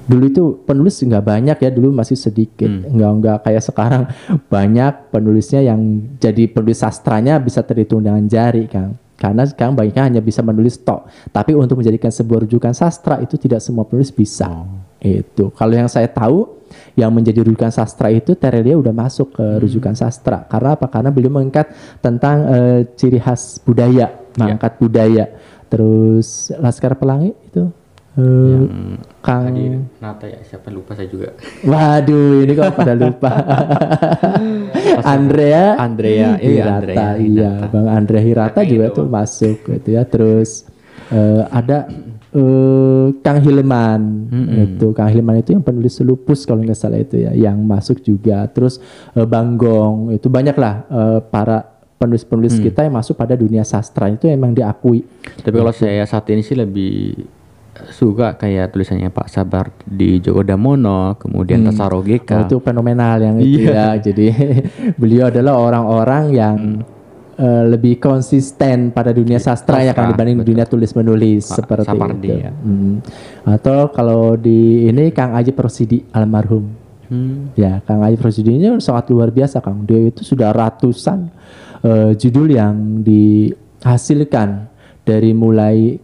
Dulu itu penulis nggak banyak ya, dulu masih sedikit, nggak kayak sekarang banyak penulisnya yang jadi penulis sastranya bisa terhitung dengan jari, Kang. Karena sekarang banyaknya hanya bisa menulis tok, tapi untuk menjadikan sebuah rujukan sastra itu tidak semua penulis bisa. Itu kalau yang saya tahu, yang menjadi rujukan sastra itu Terelia udah masuk ke rujukan sastra. Karena apa? Karena beliau mengangkat tentang ciri khas budaya, mengangkat budaya. Terus Laskar Pelangi itu Kang Nata ya, siapa lupa saya juga. Waduh, ini kok pada lupa. Andrea Hirata, iya, Bang Andrea Hirata juga tuh masuk gitu ya. Terus ada Kang Hilman, itu Kang Hilman itu yang penulis Lupus kalau nggak salah itu ya, yang masuk juga. Terus Bang Gong, itu banyak lah para penulis-penulis kita yang masuk pada dunia sastra itu emang diakui. Tapi kalau saya saat ini sih lebih suka kayak tulisannya Pak Sabar di Djoko Damono, kemudian Tasaro GK. Itu fenomenal yang itu ya. Jadi beliau adalah orang-orang yang lebih konsisten pada dunia sastra ya kan dibanding dunia tulis menulis seperti Sapardi, itu. Ya. Atau kalau di ini Kang Ajip Rosidi almarhum. Ya, Kang Ajip Rosidi ini sangat luar biasa, Kang. Dia itu sudah ratusan judul yang dihasilkan dari mulai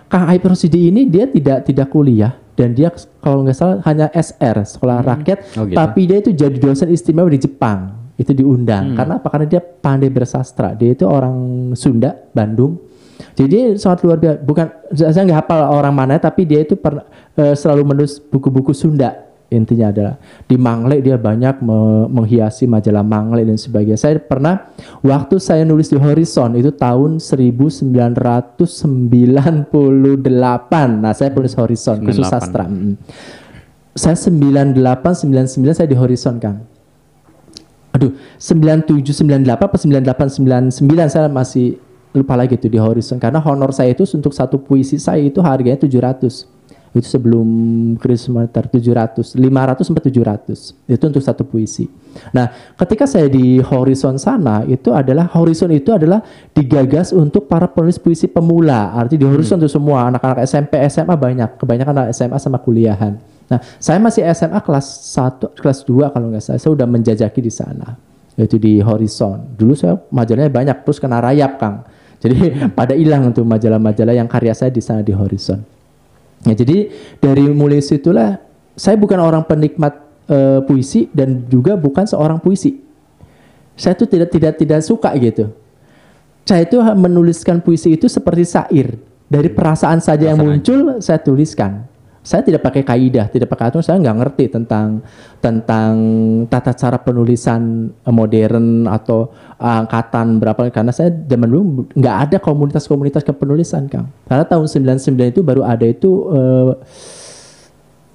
Kang Ajip Rosidi ini dia tidak kuliah dan dia kalau nggak salah hanya SR sekolah rakyat, gitu. Tapi dia itu jadi dosen istimewa di Jepang. Itu diundang karena apa? Karena dia pandai bersastra. Dia itu orang Sunda, Bandung. Jadi dia sangat luar biasa. Bukan saya nggak hafal orang mana, tapi dia itu selalu menulis buku-buku Sunda. Intinya adalah di Mangle dia banyak menghiasi majalah Mangle dan sebagainya. Saya pernah waktu saya nulis di Horizon itu tahun 1998. Nah, saya nulis Horizon khusus sastra. Saya 98 99 saya di Horizon, Kang. Aduh, 97 98 apa 98 99 saya masih lupa lagi tuh di Horizon karena honor saya itu untuk satu puisi saya itu harganya 700. Itu sebelum krisis moneter 500 sampai 700 itu untuk satu puisi. Nah, ketika saya di Horizon sana Horizon itu adalah digagas untuk para penulis puisi pemula. Artinya di Horizon itu semua anak-anak SMP, SMA banyak, kebanyakan anak SMA sama kuliahan. Nah, saya masih SMA kelas 1, kelas 2 kalau nggak salah. Saya udah menjajaki di sana. Yaitu di Horizon. Dulu saya majalahnya banyak terus kena rayap, Kang. Jadi pada hilang tuh majalah-majalah yang karya saya di sana di Horizon. Ya, jadi dari mulai situlah saya bukan orang penikmat puisi dan juga bukan seorang puisi. Saya tuh tidak suka gitu. Saya itu menuliskan puisi itu seperti syair dari perasaan saja yang muncul saya tuliskan. Saya tidak pakai kaidah, tidak pakai aturan, saya nggak ngerti tentang tata cara penulisan modern atau angkatan berapa, karena saya zaman dulu nggak ada komunitas-komunitas kepenulisan, Kang. Karena tahun 99 itu baru ada itu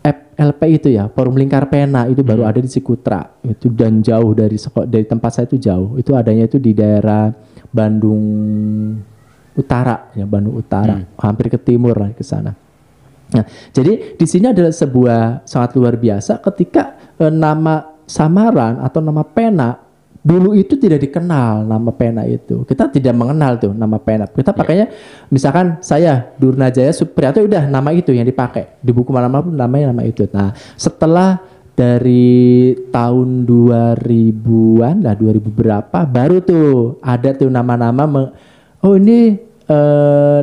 FLP itu ya, Forum Lingkar Pena itu baru ada di Cikutra itu, dan jauh dari tempat saya itu jauh. Itu adanya itu di daerah Bandung Utara ya, Bandung Utara, hampir ke timur lah ke sana. Nah, jadi di sini adalah sebuah sangat luar biasa ketika nama samaran atau nama pena dulu itu tidak dikenal. Nama pena itu kita tidak mengenal tuh nama pena. Kita pakainya misalkan saya Durnajaya Supriyato, udah nama itu yang dipakai di buku mana pun namanya nama itu. Nah, setelah dari tahun 2000-an lah, 2000 berapa baru tuh ada tuh nama-nama ini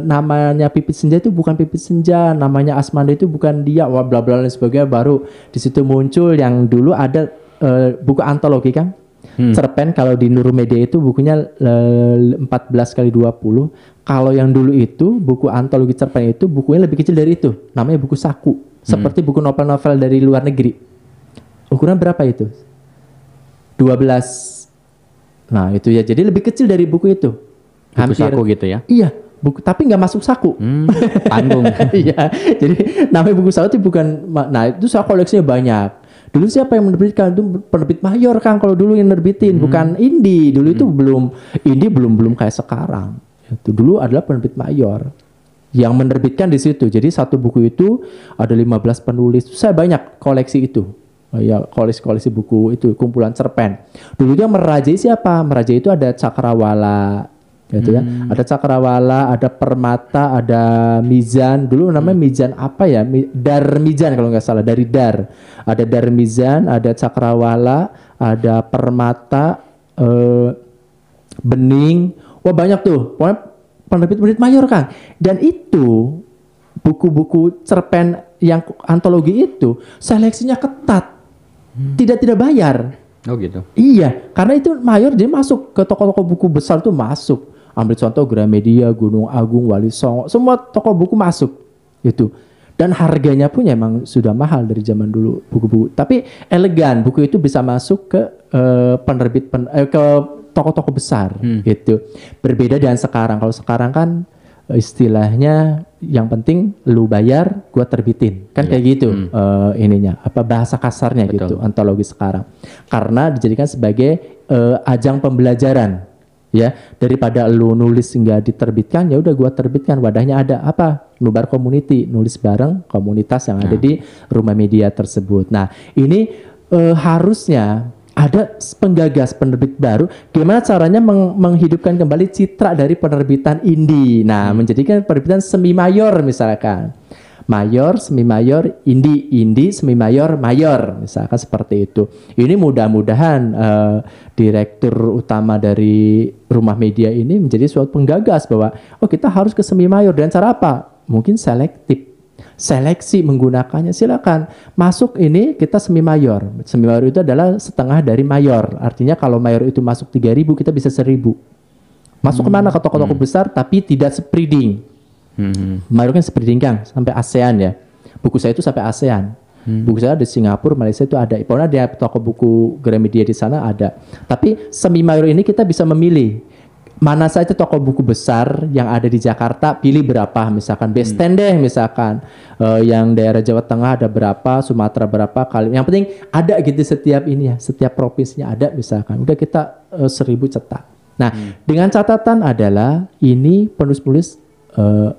namanya Pipit Senja itu bukan Pipit Senja, namanya Asmanda itu bukan dia, wah bla bla dan sebagainya. Baru di situ muncul yang dulu ada buku antologi, Kang. Cerpen kalau di Nurmedia itu bukunya 14x20. Kalau yang dulu itu buku antologi cerpen itu bukunya lebih kecil dari itu, namanya buku saku, seperti buku novel-novel dari luar negeri. Ukuran berapa itu? 12. Nah itu ya, jadi lebih kecil dari buku itu. Buku saku gitu ya? Iya, buku, tapi nggak masuk saku. Tanggung. Iya, jadi namanya buku saku itu bukan. Nah itu saya koleksinya banyak. Dulu siapa yang menerbitkan? Itu penerbit mayor, Kang. Kalau dulu yang nerbitin, bukan indie. Dulu itu belum kayak sekarang. Itu dulu adalah penerbit mayor yang menerbitkan di situ. Jadi satu buku itu ada 15 penulis. Saya banyak koleksi itu. Ya, koleksi buku itu, kumpulan cerpen. Dulu yang merajai siapa? Merajai itu ada Cakrawala gitu ya. Ada Cakrawala, ada Permata, ada Mizan. Dulu namanya Mizan apa ya? Darmizan kalau nggak salah, dari Dar. Ada Darmizan, ada Cakrawala, ada Permata, Bening. Wah banyak tuh. Pokoknya penerbit mayor Kang. Dan itu buku-buku cerpen yang antologi itu seleksinya ketat. Tidak bayar. Oh gitu. Iya, karena itu mayor dia masuk ke toko-toko buku besar tuh masuk. Ambil contoh Gramedia, Gunung Agung, Wali Songo, semua toko buku masuk itu. Dan harganya pun emang sudah mahal dari zaman dulu buku-buku. Tapi elegan, buku itu bisa masuk ke ke toko-toko besar gitu. Berbeda dengan sekarang. Kalau sekarang kan istilahnya yang penting lu bayar, gua terbitin. Kan kayak gitu ininya, apa bahasa kasarnya. Betul. Gitu antologi sekarang. Karena dijadikan sebagai ajang pembelajaran. Ya, daripada lu nulis hingga diterbitkan, ya udah gua terbitkan, wadahnya ada apa? Nubar Community, nulis bareng komunitas yang ada di rumah media tersebut. Nah, ini harusnya ada penggagas penerbit baru, gimana caranya menghidupkan kembali citra dari penerbitan indie. Nah, menjadikan penerbitan semi mayor misalkan. Mayor, semi mayor, indie, semi mayor, mayor, misalkan seperti itu. Ini mudah-mudahan direktur utama dari rumah media ini menjadi suatu penggagas bahwa kita harus ke semi mayor. Dan cara apa? Mungkin seleksi menggunakannya, silakan masuk ini kita semi mayor. Semi mayor itu adalah setengah dari mayor. Artinya kalau mayor itu masuk 3.000, kita bisa 1.000. Masuk kemana? Ke toko-toko besar tapi tidak spreading. Mayor kan spreading Kang, sampai ASEAN ya. Buku saya itu sampai ASEAN. Buku saya di Singapura, Malaysia itu ada. Pokoknya di toko buku Gramedia di sana ada. Tapi semi mayor ini kita bisa memilih mana saja toko buku besar yang ada di Jakarta, pilih berapa, misalkan Best 10 deh, misalkan yang daerah Jawa Tengah ada berapa, Sumatera berapa kali. Yang penting ada gitu setiap ini ya, setiap provinsinya ada misalkan. Udah kita 1.000 cetak. Nah, dengan catatan adalah ini penulis-penulis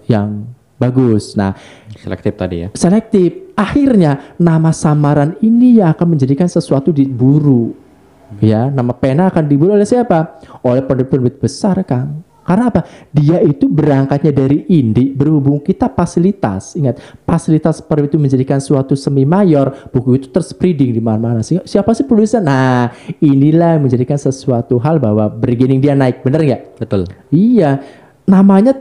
yang bagus. Nah, selektif tadi ya. Selektif. Akhirnya nama samaran ini yang akan menjadikan sesuatu diburu. Ya, nama pena akan diburu oleh siapa? Oleh penerbit besar, Kang. Karena apa? Dia itu berangkatnya dari indie, berhubung kita fasilitas. Ingat, fasilitas penerbit itu menjadikan suatu semi mayor, buku itu terspreading di mana-mana. Siapa sih penulisnya? Nah, inilah yang menjadikan sesuatu hal bahwa bargaining dia naik. Bener nggak? Betul. Iya. Namanya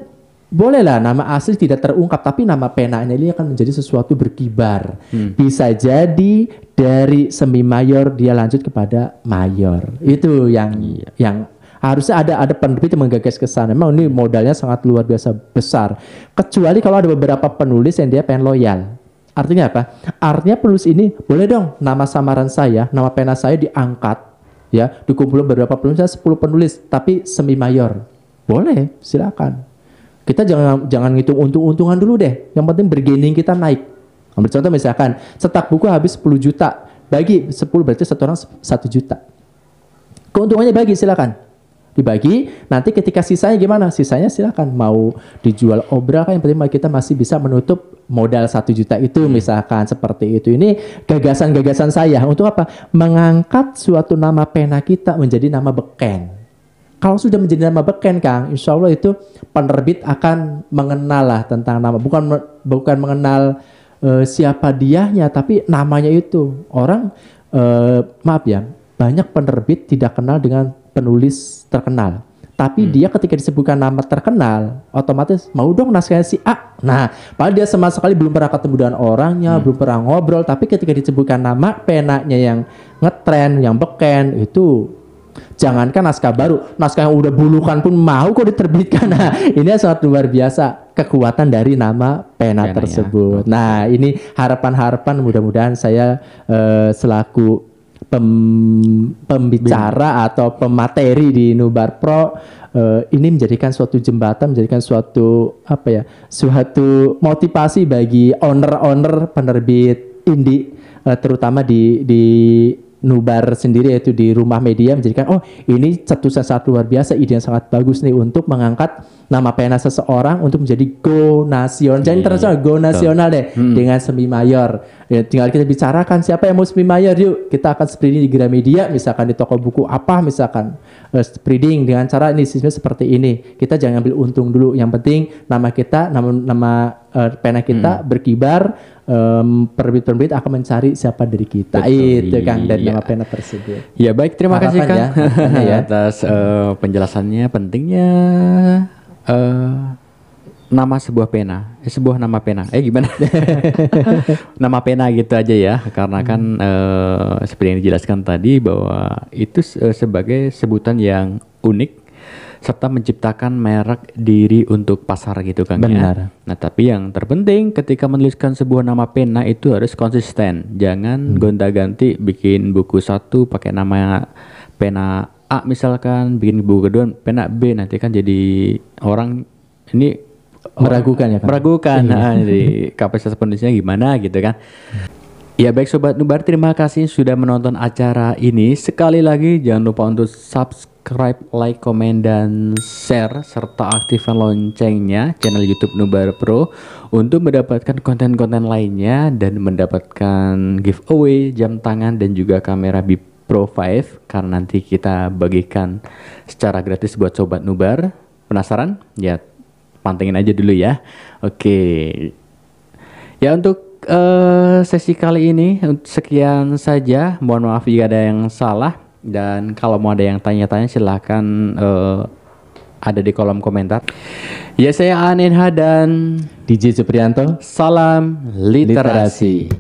bolehlah nama asli tidak terungkap, tapi nama penanya ini akan menjadi sesuatu berkibar. Bisa jadi dari semi mayor dia lanjut kepada mayor. Itu yang harusnya ada penerbit yang menggagas ke sana. Memang ini modalnya sangat luar biasa besar. Kecuali kalau ada beberapa penulis yang dia pengen loyal. Artinya apa? Artinya penulis ini boleh dong nama samaran saya, nama pena saya diangkat ya, dikumpulkan beberapa penulis, 10 penulis tapi semi mayor. Boleh, silakan. Kita jangan ngitung untung-untungan dulu deh. Yang penting bargaining kita naik. Ambil contoh misalkan cetak buku habis 10 juta. Bagi 10 berarti satu orang 1 juta. Keuntungannya bagi, silakan. Dibagi, nanti ketika sisanya gimana? Sisanya silakan. Mau dijual obra kan, yang penting kita masih bisa menutup modal 1 juta itu misalkan seperti itu. Ini gagasan-gagasan saya. Untuk apa? Mengangkat suatu nama pena kita menjadi nama beken. Kalau sudah menjadi nama beken, Kang, insya Allah itu penerbit akan mengenal lah tentang nama. Bukan mengenal siapa dianya, tapi namanya itu. Orang, maaf ya, banyak penerbit tidak kenal dengan penulis terkenal. Tapi dia ketika disebutkan nama terkenal, otomatis mau dong naskahnya si A. Nah, padahal dia sama sekali belum pernah ketemu dengan orangnya, belum pernah ngobrol. Tapi ketika disebutkan nama penanya yang ngetren, yang beken, itu jangankan naskah baru, naskah yang udah bulukan pun mau kok diterbitkan. Nah, ini sangat luar biasa kekuatan dari nama pena tersebut. Nah, ini harapan-harapan mudah-mudahan saya selaku pembicara atau pemateri di Nubar Pro ini menjadikan suatu jembatan, menjadikan suatu suatu motivasi bagi owner-owner penerbit indie, terutama di Nubar sendiri, yaitu di rumah media, menjadikan ini cetusan sangat luar biasa, ide yang sangat bagus nih untuk mengangkat nama pena seseorang untuk menjadi go nasional, jangan internasional, go nasional deh, dengan semi mayor. Ya, tinggal kita bicarakan siapa yang mau semi mayor, yuk kita akan spreading di Gramedia, misalkan di toko buku apa, misalkan spreading dengan cara ini sistemnya seperti ini. Kita jangan ambil untung dulu, yang penting nama kita, nama pena kita berkibar, penerbit-penerbit akan mencari siapa dari kita. Itu Kang, dan nama pena tersebut. Ya baik, terima kasih Kang ya, atas penjelasannya pentingnya nama sebuah pena, sebuah nama pena. Gimana? Nama pena gitu aja ya, karena kan seperti yang dijelaskan tadi bahwa itu sebagai sebutan yang unik serta menciptakan merek diri untuk pasar gitu Kang. Benar. Ya. Nah, tapi yang terpenting ketika menuliskan sebuah nama pena itu harus konsisten. Jangan gonta-ganti bikin buku satu pakai nama pena A misalkan, bikin buku kedua pena B, nanti kan jadi orang ini meragukan ya Kang. Meragukan. Nah, jadi kapasitas penulisnya gimana gitu kan. Ya baik Sobat Nubar, terima kasih sudah menonton acara ini. Sekali lagi jangan lupa untuk subscribe, like, komen, dan share, serta aktifkan loncengnya channel YouTube Nubar Pro untuk mendapatkan konten-konten lainnya dan mendapatkan giveaway jam tangan dan juga kamera Bip Pro 5 karena nanti kita bagikan secara gratis buat Sobat Nubar. Penasaran? Ya pantengin aja dulu ya. Oke. Ya untuk sesi kali ini sekian saja. Mohon maaf jika ada yang salah, dan kalau mau ada yang tanya-tanya silahkan ada di kolom komentar. Ya, saya Anenha dan DJ Supriyanto. Salam literasi.